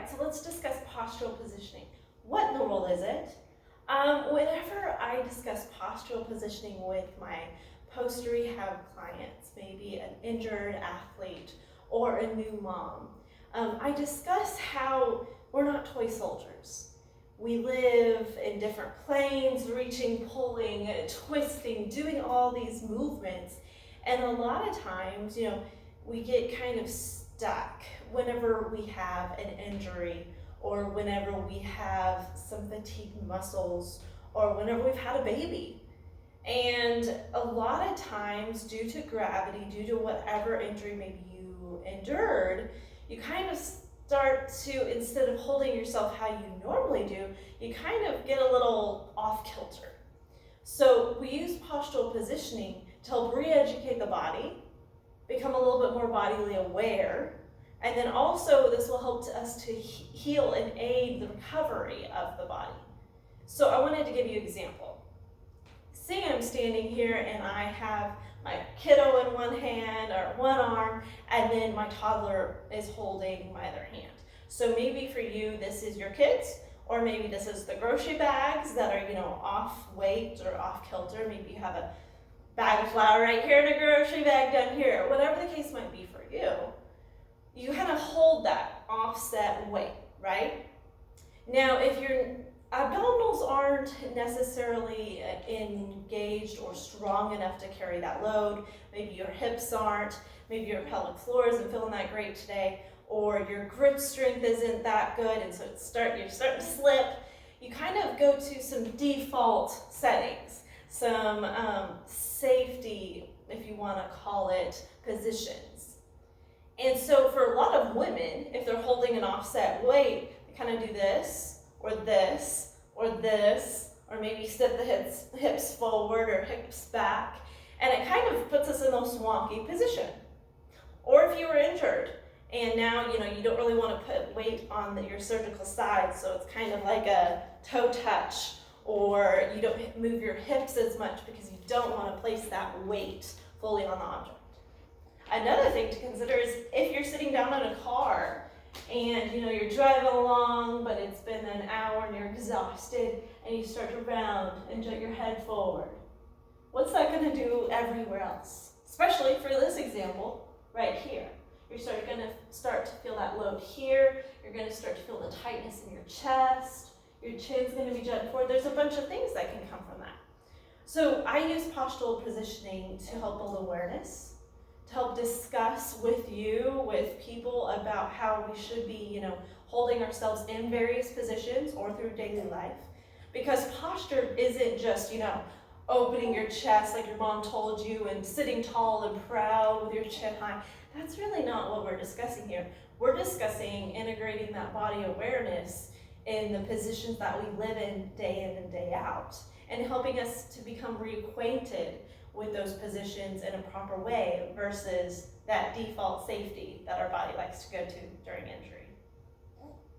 right, so let's discuss postural positioning. What in the world is it? Whenever I discuss postural positioning with my post-rehab clients, maybe an injured athlete or a new mom, I discuss how we're not toy soldiers. We live in different planes, reaching, pulling, twisting, doing all these movements. And a lot of times, we get kind of stuck whenever we have an injury or whenever we have some fatigued muscles or whenever we've had a baby. And a lot of times, due to gravity, due to whatever injury maybe you endured, you kind of start to, instead of holding yourself how you normally do, you kind of get a little off kilter. So we use postural positioning to help re-educate the body, become a little bit more bodily aware, and then also this will help us to heal and aid the recovery of the body. So I wanted to give you an example. Say I'm standing here and I have my kiddo in one hand or one arm, and then my toddler is holding my other hand. So maybe for you, this is your kids, or maybe this is the grocery bags that are, off weight or off kilter. Maybe you have a bag of flour right here and a grocery bag down here, whatever the case might be for you. You kind of hold that offset weight, right? Now, if your abdominals aren't necessarily engaged or strong enough to carry that load, maybe your hips aren't, maybe your pelvic floor isn't feeling that great today, or your grip strength isn't that good, and so you're starting to slip, you kind of go to some default settings, some safety, if you want to call it, positions. And so for a lot of women, if they're holding an offset weight, they kind of do this, or this, or this, or maybe step the hips forward or hips back, and it kind of puts us in those wonky position. Or if you were injured, and now you don't really want to put weight on your surgical side, so it's kind of like a toe touch, or you don't move your hips as much because you don't want to place that weight fully on the object. Another thing to consider is if you're sitting down in a car and you're driving along, but it's been an hour and you're exhausted, and you start to round and jut your head forward. What's that going to do everywhere else? Especially for this example, right here. You're going to start to feel that load here. You're going to start to feel the tightness in your chest. Your chin's going to be jutting forward. There's a bunch of things that can come from that. So I use postural positioning to help build awareness, to help discuss with people about how we should be, holding ourselves in various positions or through daily life. Because posture isn't just, opening your chest like your mom told you and sitting tall and proud with your chin high. That's really not what we're discussing here. We're discussing integrating that body awareness in the positions that we live in and day out, and helping us to become reacquainted with those positions in a proper way versus that default safety that our body likes to go to during injury.